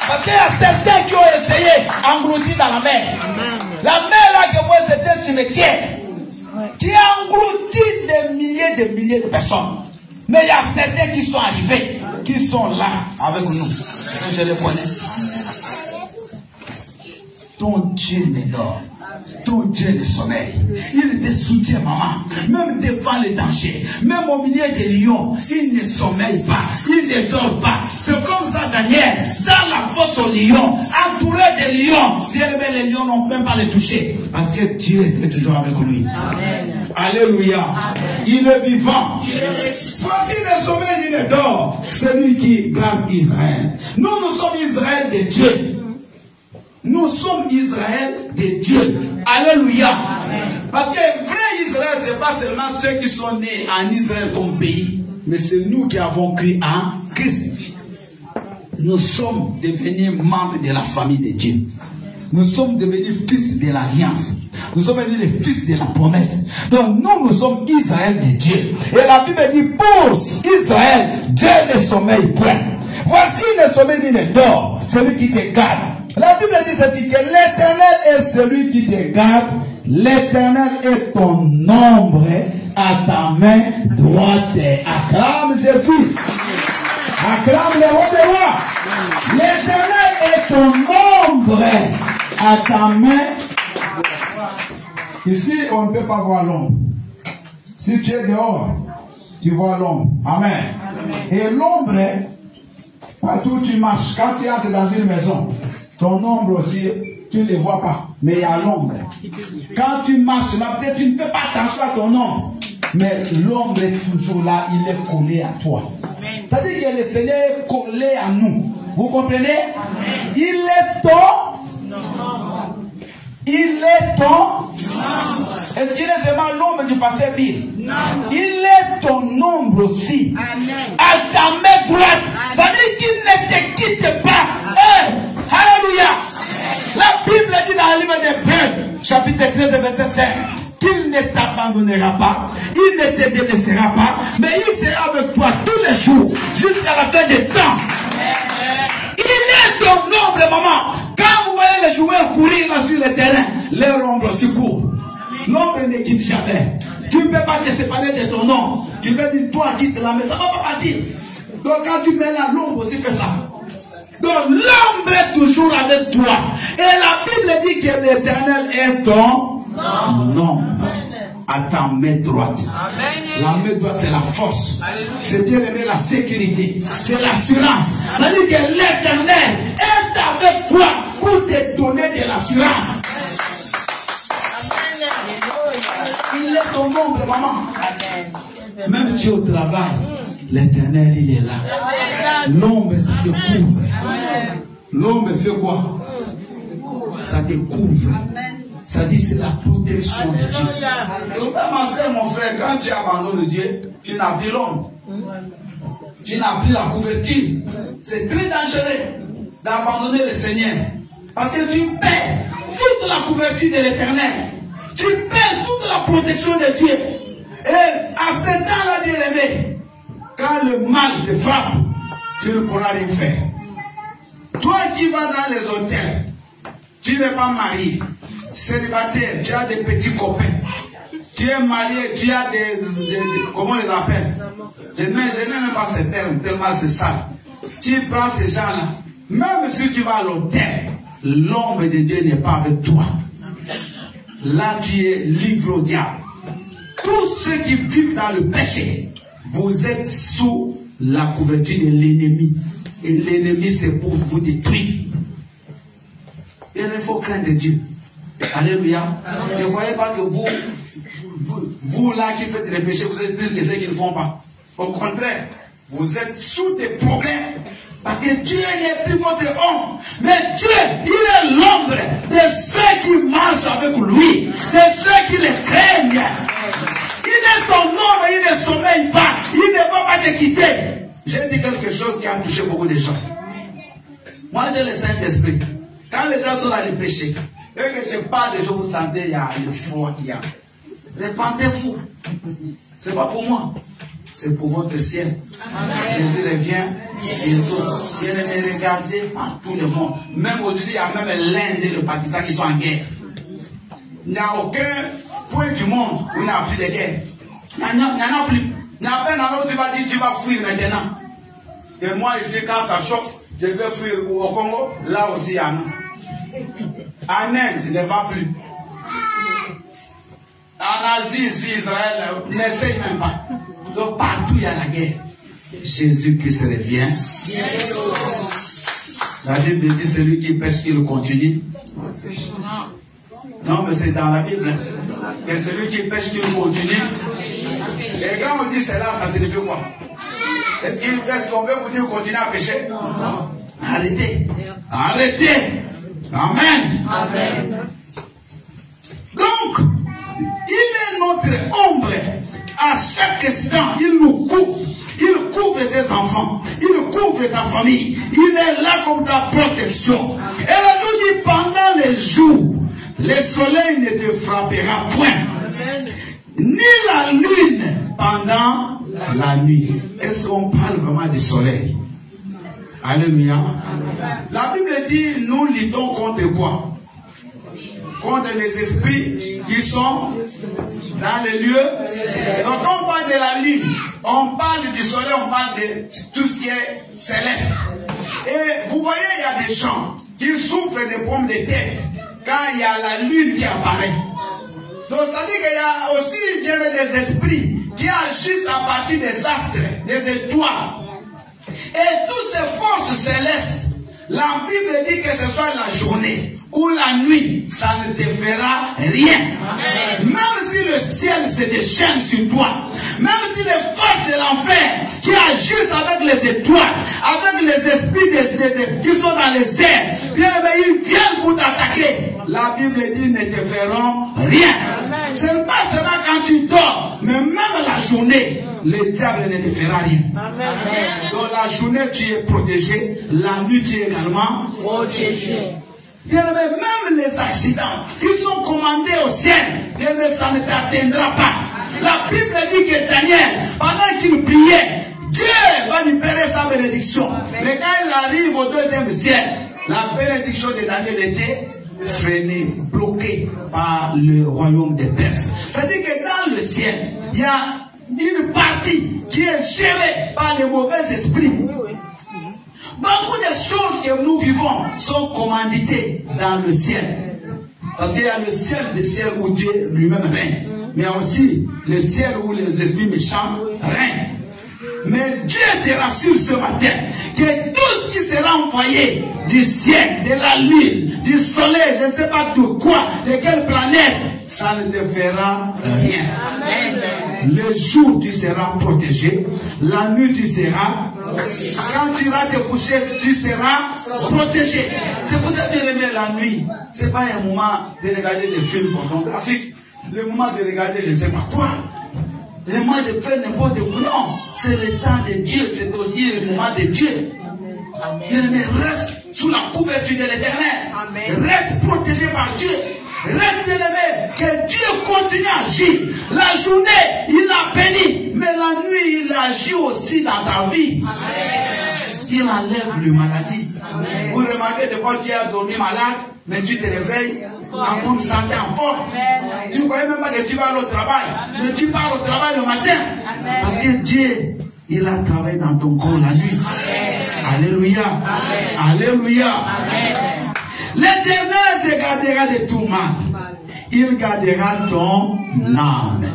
Parce qu'il y a certains qui ont essayé engloutis dans la mer. La mer là que moi c'était un cimetière qui a englouti des milliers de personnes. Mais il y a certains qui sont arrivés, qui sont là avec nous. Je les connais. Ton Dieu ne dort. Ton Dieu ne sommeille. Il te soutient, maman. Même devant les dangers. Même au milieu des lions. Il ne sommeille pas. Il ne dort pas. C'est comme ça, Daniel. Dans la fosse aux lions. Entouré des lions. Bien aimé, les lions n'ont même pas les toucher. Parce que Dieu est toujours avec lui. Amen. Alléluia. Amen. Il est vivant. Quand il ne sommeille, il ne dort. C'est lui qui garde Israël. Nous sommes Israël de Dieu. Nous sommes Israël de Dieu. Alléluia. Amen. Parce que vrai Israël, ce n'est pas seulement ceux qui sont nés en Israël comme pays, mais c'est nous qui avons cru en Christ. Nous sommes devenus membres de la famille de Dieu. Nous sommes devenus fils de l'alliance. Nous sommes devenus les fils de la promesse. Donc nous sommes Israël de Dieu. Et la Bible dit, pour Israël, Dieu ne sommeille point. Voici le sommeil ni le dort, celui qui te garde. La Bible dit ceci, que l'Éternel est celui qui te garde. L'Éternel est ton ombre à ta main droite. Acclame Jésus. Acclame le roi des rois. L'Éternel est ton ombre à ta main. Ici, on ne peut pas voir l'ombre. Si tu es dehors, tu vois l'ombre. Amen. Et l'ombre, partout où tu marches, quand tu entres dans une maison, ton ombre aussi, tu ne le vois pas. Mais il y a l'ombre. Quand tu marches là, peut-être tu ne fais pas attention à ton ombre. Mais l'ombre est toujours là, il est collé à toi. C'est-à-dire que le Seigneur est collé à nous. Vous comprenez? Amen. Il est ton. Il est ton. Est-ce qu'il est vraiment l'ombre du passé pire? Non. Il est ton ombre aussi. Amen. À ta main droite. C'est-à-dire qu'il ne te quitte pas. Alléluia. La Bible dit dans le livre d'Hébreux, chapitre 13, verset 5, qu'il ne t'abandonnera pas, il ne te délaissera pas, mais il sera avec toi tous les jours, jusqu'à la fin des temps. Il est ton ombre, maman. Quand vous voyez les joueurs courir là sur le terrain, leur ombre aussi court. L'ombre ne quitte jamais. Tu ne peux pas te séparer de ton ombre. Tu peux dire, toi quitte là, mais ça ne va pas partir. Donc quand tu mets là, l'ombre aussi fait ça. Donc l'ombre est toujours avec toi. Et la Bible dit que l'Éternel est ton ombre à ta main droite. La main droite, c'est la force. C'est bien aimé la sécurité. C'est l'assurance. C'est-à-dire que l'Éternel est avec toi pour te donner de l'assurance. Il est ton ombre, maman. Même tu es au travail, l'Éternel, il est là. L'ombre, ça te couvre. L'ombre fait quoi? Ça te couvre. Ça dit c'est la protection de Dieu. C'est ma soeur, mon frère, quand tu abandonnes Dieu, tu n'as plus l'ombre. Tu n'as plus la couverture. C'est très dangereux d'abandonner le Seigneur. Parce que tu perds toute la couverture de l'Éternel. Tu perds toute la protection de Dieu. Et à ce temps-là, bien aimé, quand le mal te frappe, tu ne pourras rien faire. Toi qui vas dans les hôtels, tu n'es pas marié. célibataire, tu as des petits copains. Tu es marié, tu as comment on les appelle? Je n'aime même pas ces termes, tellement c'est sale. Tu prends ces gens-là, même si tu vas à l'hôtel, l'ombre de Dieu n'est pas avec toi. Là, tu es livré au diable. Tous ceux qui vivent dans le péché, vous êtes sous la couverture de l'ennemi. Et l'ennemi, c'est pour vous détruire. Il faut craindre Dieu. Alléluia. Ne croyez pas que vous là qui faites les péchés, vous êtes plus que ceux qui ne le font pas. Au contraire, vous êtes sous des problèmes. Parce que Dieu n'est plus votre homme. Mais Dieu, il est l'ombre de ceux qui marchent avec lui. De ceux qui le craignent. Il est ton ombre, il ne sommeille pas. Il ne va pas te quitter. J'ai dit quelque chose qui a touché beaucoup de gens. Moi, j'ai le Saint-Esprit. Quand les gens sont dans le péché, et que je parle de choses, vous sentez, il y a le froid qu'il y a. Répentez-vous. Ce n'est pas pour moi. C'est pour votre ciel. Amen. Jésus revient bientôt. Bien-aimé, regardez par tout le monde. Même aujourd'hui, il y a même l'Inde et le Pakistan qui sont en guerre. Il n'y a aucun point du monde où il n'y a plus de guerre. Il n'y en a plus. Il n'y a pas un où tu vas dire tu vas fuir maintenant. Et moi ici, quand ça chauffe, je vais fuir au Congo. Là aussi, il y en a. En Inde, il ne va plus. En Asie, ici, Israël, n'essaye même pas. Donc partout il y a la guerre. Jésus-Christ revient. La Bible dit celui qui pêche, qu'il continue. Non, mais c'est dans la Bible. Et celui qui pêche, qu'il continue. Et quand on dit cela, ça signifie quoi? Est-ce qu'on veut vous dire continuer à pécher? Non. Arrêtez. Arrêtez. Amen. Amen. Donc, il est notre ombre. À chaque instant, il nous couvre. Il couvre tes enfants. Il couvre ta famille. Il est là comme ta protection. Et la Bible dit, pendant les jours, le soleil ne te frappera point. Ni la lune pendant la nuit. Est-ce qu'on parle vraiment du soleil? Alléluia. La Bible dit, nous luttons contre quoi? Contre les esprits qui sont dans les lieux. Donc on parle de la lune, on parle du soleil, on parle de tout ce qui est céleste. Et vous voyez, il y a des gens qui souffrent des pommes de tête quand il y a la lune qui apparaît. Donc ça dit qu'il y a aussi des esprits qui agissent à partir des astres, des étoiles. Et toutes ces forces célestes, la Bible dit que ce soit la journée ou la nuit, ça ne te fera rien. Amen. Même si le ciel se déchaîne sur toi, même si les forces de l'enfer qui agissent avec les étoiles, avec les esprits qui sont dans les airs, bien, ils viennent pour t'attaquer. La Bible dit ne te feront rien. Ce n'est pas seulement quand tu dors, mais même la journée, le diable ne te fera rien. Amen. Donc la journée tu es protégé, la nuit tu es également protégé. Bien aimé, même les accidents qui sont commandés au ciel, bien aimé, ça ne t'atteindra pas. La Bible dit que Daniel, pendant qu'il priait, Dieu va libérer sa bénédiction. Mais quand il arrive au deuxième ciel, la bénédiction de Daniel était freinée, bloquée par le royaume des Perses. C'est-à-dire que dans le ciel, il y a une partie qui est gérée par les mauvais esprits. Beaucoup de choses que nous vivons sont commanditées dans le ciel. Parce qu'il y a le ciel des ciels où Dieu lui-même règne. Mais il y a aussi le ciel où les esprits méchants règnent. Mais Dieu te rassure ce matin que tout ce qui sera envoyé du ciel, de la lune, du soleil, je ne sais pas de quoi, de quelle planète, ça ne te fera rien. Amen. Le jour tu seras protégé, la nuit tu seras protégé. Quand tu iras te coucher, tu seras protégé. C'est pour ça que bien aimé la nuit. Ce n'est pas un moment de regarder des films pornographiques, le moment de regarder je ne sais pas quoi. Le moment de faire n'importe quoi. Non, c'est le temps de Dieu, c'est aussi le moment de Dieu. Bien-aimé, reste sous la couverture de l'Éternel. Reste protégé par Dieu. Reste bien-aimé, que Dieu continue à agir. La journée, il a béni, mais la nuit, il agit aussi dans ta vie. Amen. Il enlève le maladie. Amen. Vous remarquez de quand tu as dormi malade, mais tu te réveilles en bonne santé, en forme. Tu ne croyais même pas que tu vas aller au travail, mais tu pars au travail le matin. Parce que Dieu, il a travaillé dans ton corps la nuit. Alléluia. Alléluia. L'Éternel te gardera de tout mal. Il gardera ton âme.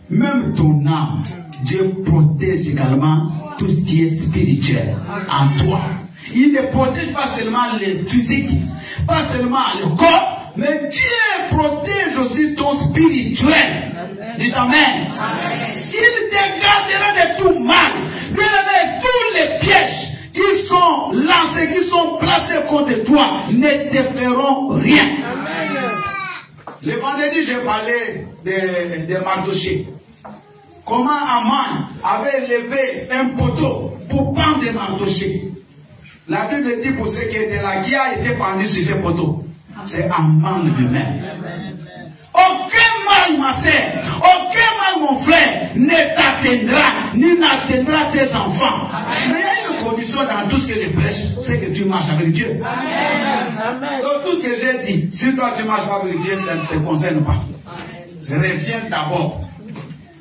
Même ton âme. Dieu protège également tout ce qui est spirituel en toi. Il ne protège pas seulement le physique, pas seulement le corps, mais Dieu protège aussi ton spirituel. Dites Amen. Il te gardera de tout mal. Bien aimé, tous les pièges qui sont lancés, qui sont placés contre toi, ne te feront rien. Le vendredi, j'ai parlé de Mardoché. Comment Aman avait levé un poteau pour pendre Mardoché. La Bible dit pour ceux qui étaient là, qui a été pendu sur ce poteau? C'est Aman lui-même. Aucun mal, ma sœur, aucun mal, mon frère, ne t'atteindra, ni n'atteindra tes enfants. Mais il y a une condition dans tout ce que je prêche, c'est que tu marches avec Dieu. Donc tout ce que j'ai dit, si toi tu ne marches pas avec Dieu, ça ne te concerne pas. Reviens d'abord.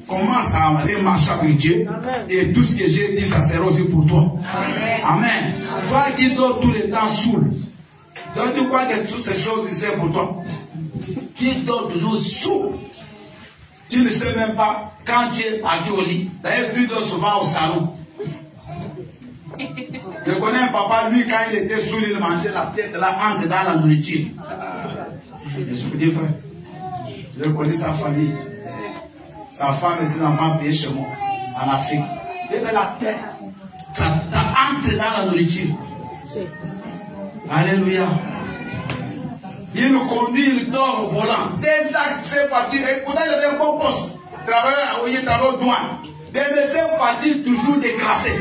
Commence à marcher avec Dieu. Et tout ce que j'ai dit, ça sera aussi pour toi. Amen. Toi qui dors tout le temps saoul. Toi tu crois que toutes ces choses, c'est pour toi. Tu dors toujours saoul. Tu ne sais même pas quand tu es parti au lit. D'ailleurs, tu dors souvent au salon. Je connais un papa, lui, quand il était saoul, il mangeait la tête là, entre dans la nourriture. Je vous dis, frère, je connais sa famille. Sa femme et ses enfants payés chez moi, en Afrique. Il met la tête, ça entre dans la nourriture. Alléluia. Il nous conduit, il dort au volant. Des accès fatigués. Et pourtant, il avait un bon poste. Il travaille au douane. Des médecins fatigués, toujours déclassés.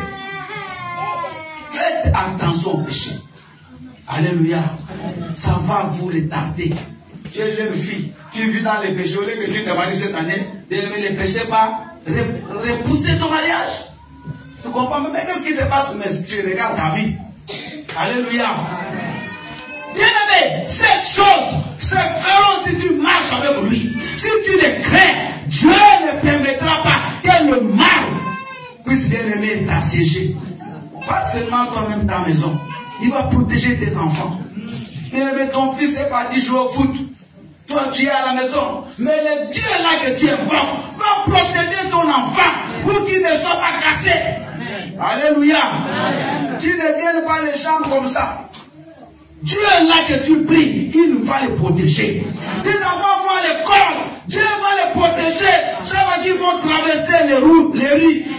Faites attention au péché. Alléluia. Ça va vous retarder. Tu es jeune fille, tu vis dans les péchés. Au lieu que tu te maries cette année, les péchés vont repousser ton mariage. Tu comprends? Mais qu'est-ce qui se passe? Mais tu regardes ta vie. Alléluia. Bien aimé, ces choses se feront si tu marches avec lui. Si tu les crains, Dieu ne permettra pas que le mal puisse, bien aimé, t'assiéger. Pas seulement toi-même ta maison. Il va protéger tes enfants. Bien aimé, ton fils est parti jouer au foot. Toi, tu es à la maison. Mais le Dieu là que tu invoques va protéger ton enfant pour qu'il ne soit pas cassé. Alléluia. Tu ne viennes pas les jambes comme ça. Dieu là que tu pries, il va les protéger. Tes enfants vont à l'école, Dieu va les protéger. Chaque fois qu'ils vont traverser les rues,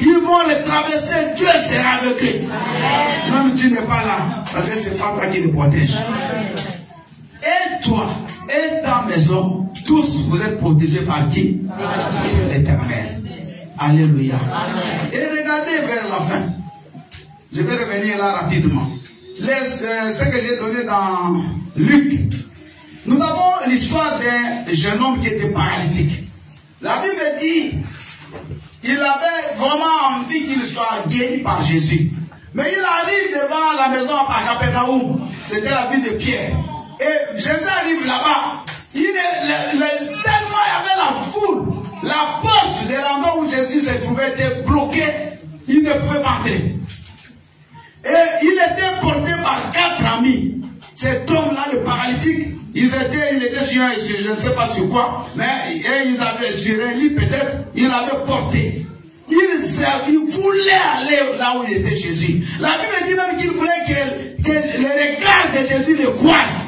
ils vont les traverser, Dieu sera avec eux. Même tu n'es pas là, parce que ce n'est pas toi qui les protège. Et toi, et ta maison, tous vous êtes protégés par qui? L'Éternel. Alléluia. Et regardez vers la fin. Je vais revenir là rapidement. Ce que j'ai donné dans Luc. Nous avons l'histoire d'un jeune homme qui était paralytique. La Bible dit qu'il avait vraiment envie qu'il soit guéri par Jésus. Mais il arrive devant la maison à Capernaum. C'était la ville de Pierre. Et Jésus arrive là-bas. Tellement il y avait la foule. La porte de l'endroit où Jésus se trouvait était bloquée. Il ne pouvait pas entrer. Et il était porté par 4 amis. Cet homme-là, le paralytique, il était sur je ne sais pas sur quoi, mais ils avaient sur un lit peut-être, il avait porté. Il voulait aller là où il était Jésus. La Bible dit même qu'il voulait que le regard de Jésus le croise.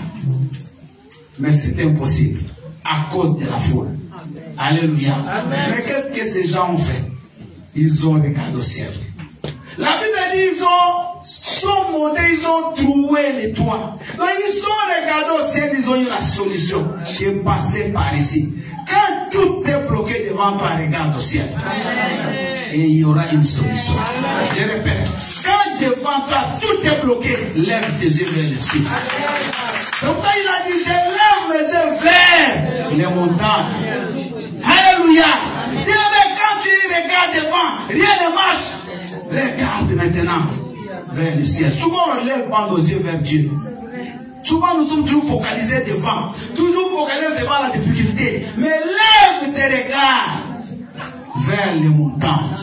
Mais c'était impossible à cause de la foule. Alléluia. Amen. Mais qu'est-ce que ces gens ont fait? Ils ont regardé au ciel. La Bible dit ils sont montés, ils ont trouvé les toits. Donc ils sont regardés au ciel, ils ont eu la solution qui est passée par ici. Quand tout est bloqué devant toi, regarde au ciel. Et il y aura une solution. Je répète. Quand devant toi tout est bloqué, lève tes yeux vers le ciel. Donc ça il a dit, je lève mes yeux vers les montagnes. Alléluia. Quand tu regardes devant, rien ne marche. Regarde maintenant vers le ciel. Souvent on lève pas nos yeux vers Dieu. Souvent, nous sommes toujours focalisés devant. Toujours focalisés devant la difficulté. Mais lève tes regards vers les montagnes.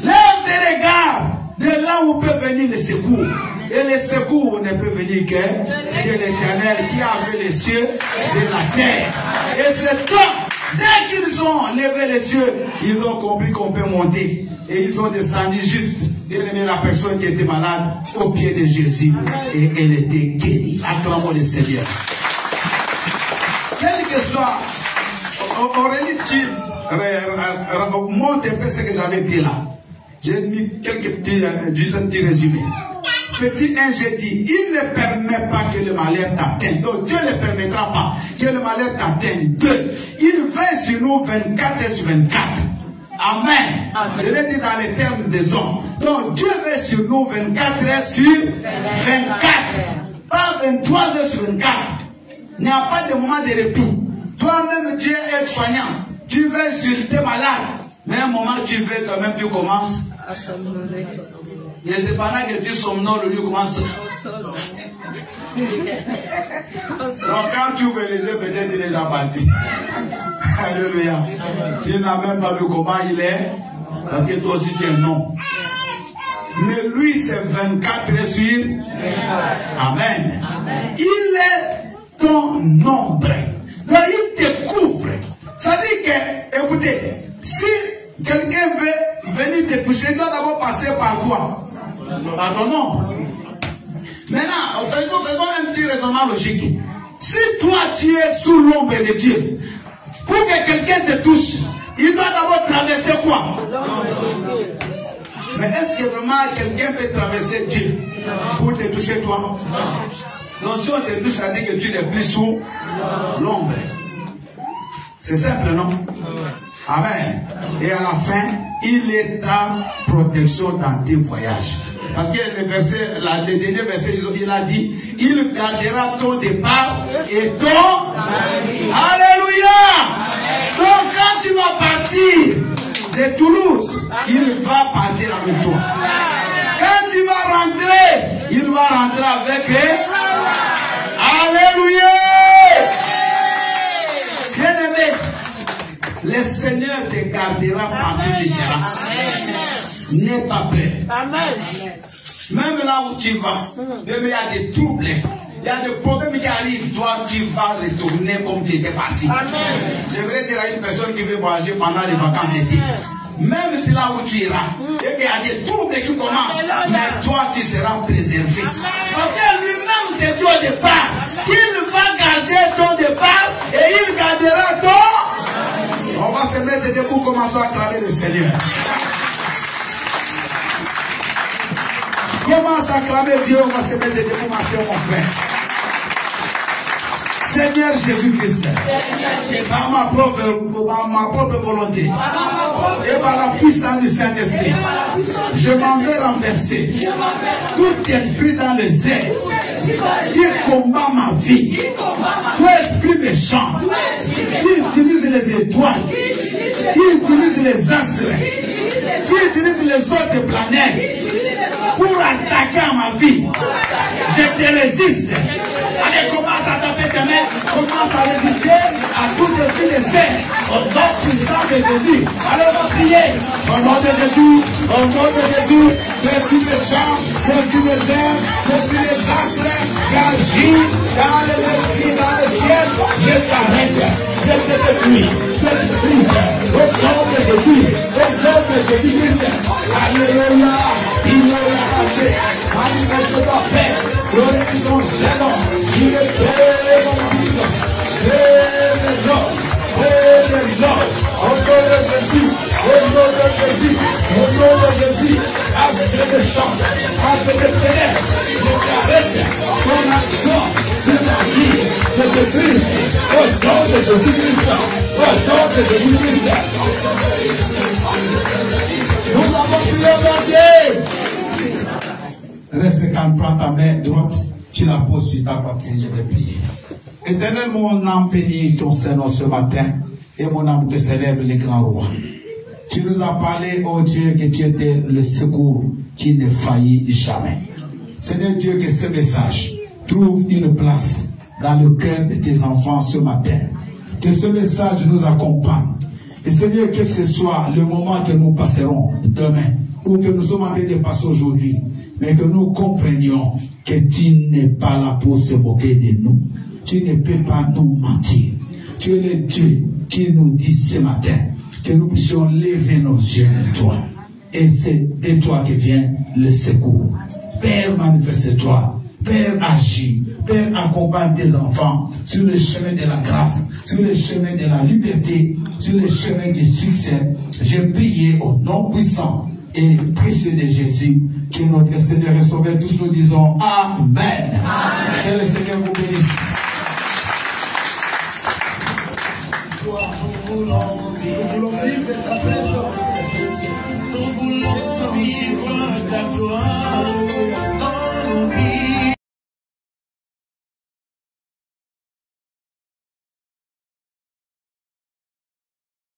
Lève tes regards de là où peut venir le secours. Et le secours ne peut venir que de l'Éternel qui a fait les cieux et la terre. Et c'est toi, dès qu'ils ont levé les cieux, ils ont compris qu'on peut monter. Et ils ont descendu juste, bien aimé, la personne qui était malade au pied de Jésus. Et elle était guérie. Acclamons le Seigneur. Quel que soit, Aurélie, tu monte un peu ce que j'avais pris là. J'ai mis quelques petits, juste un petit résumé. Petit 1, j'ai dit, il ne permet pas que le malheur t'atteigne. Donc Dieu ne permettra pas que le malheur t'atteigne. 2, il veille sur nous 24 sur 24. Amen. Je l'ai dit dans les termes des hommes. Donc Dieu veille sur nous 24 heures sur 24. Pas 23 heures sur 24. Il n'y a pas de moment de répit. Toi-même, Dieu est soignant. Tu veilles sur tes malades. Mais à un moment, tu veilles toi-même, tu commences à somnoler. Et c'est pendant que tu somnoles, lui commence. Donc quand tu ouvres les yeux, peut-être il est déjà parti. Alléluia. Tu n'as même pas vu comment il est. Parce que toi aussi tu es non. Mais lui c'est 24 heures sur 24. Amen. Il est ton ombre. Donc il te couvre. Ça dit que, écoutez, si quelqu'un veut venir te toucher, il doit d'abord passer par quoi? Par ton nom. Maintenant, faisons un petit raisonnement logique. Si toi tu es sous l'ombre de Dieu, pour que quelqu'un te touche, il doit d'abord traverser quoi? Mais est-ce que vraiment quelqu'un peut traverser Dieu pour te toucher toi? Donc si on te touche, ça dit que tu n'es plus sous l'ombre. C'est simple, non? Amen. Et à la fin, il est ta protection dans tes voyages. Parce que le dernier verset, il a dit, il gardera ton départ et ton... Alléluia. Donc quand tu vas partir de Toulouse, il va partir avec toi. Quand tu vas rentrer, il va rentrer avec... Alléluia. Bien-aimé, le Seigneur te gardera partout où tu seras. N'aie pas peur. Amen. Même là où tu vas, même il y a des troubles, il y a des problèmes qui arrivent, toi tu vas retourner comme tu étais parti. Amen. Je voudrais dire à une personne qui veut voyager pendant les vacances d'été, même si là où tu iras, et qu'il y a des troubles qui commencent, mais toi tu seras préservé. Parce que lui-même s'est dit au départ qu'il va garder ton départ et il gardera ton... On va se mettre debout pour commencer à acclamer le Seigneur. Commence à acclamer Dieu, on va se mettre debout, ma soeur, mon frère. Seigneur Jésus-Christ, par ma propre volonté et par la puissance du Saint-Esprit, je m'en vais renverser tout esprit dans les airs qui combat ma vie, tout esprit méchant qui utilise les étoiles, qui utilise les astres, qui utilise les autres planètes pour attaquer à ma vie. Je te résiste. Allez, commence à taper tes mains, commence à résister à tout esprit de serre. Au nom puissant de Jésus. Allez, on va prier. Au nom de Jésus, au nom de Jésus, l'esprit des champs, l'esprit des airs, l'esprit des astres, qui agit dans l'esprit, dans le ciel, je t'arrête, je te détruis, je te brise. Au nom de Jésus, au nom de Jésus-Christ. Alléluia. Il a marché, manifeste ta paix, glorifie ton Seigneur, il est très bon Christ, au nom de Jésus, au nom de Jésus, au nom de Jésus, avec les chants, avec les ténèbres, je t'arrête, ton action, c'est ta vie, c'est le Christ, au nom de Jésus-Christ, au nom de Jésus-Christ. Nous avons pu regarder. Reste calme, prends ta main droite, tu la poses sur ta poitrine, je vais prier. Éternel, mon âme bénit ton Seigneur ce matin, et mon âme te célèbre les grands rois. Tu nous as parlé, oh Dieu, que tu étais le secours qui ne faillit jamais. Seigneur Dieu, que ce message trouve une place dans le cœur de tes enfants ce matin. Que ce message nous accompagne. Et Seigneur, quel que soit le moment que nous passerons demain, ou que nous sommes en train de passer aujourd'hui, mais que nous comprenions que tu n'es pas là pour se moquer de nous. Tu ne peux pas nous mentir. Tu es le Dieu qui nous dit ce matin que nous puissions lever nos yeux vers toi. Et c'est de toi que vient le secours. Père, manifeste-toi. Père, agis. Père, accompagne tes enfants sur le chemin de la grâce, sur le chemin de la liberté, sur le chemin du succès. Je prie au nom puissant et précieux de Jésus, que notre Seigneur et Sauveur, tous nous disons Amen. Amen. Que le Seigneur vous bénisse. Nous voulons vivre ta présence. Nous voulons vivre ta gloire dans nos vies.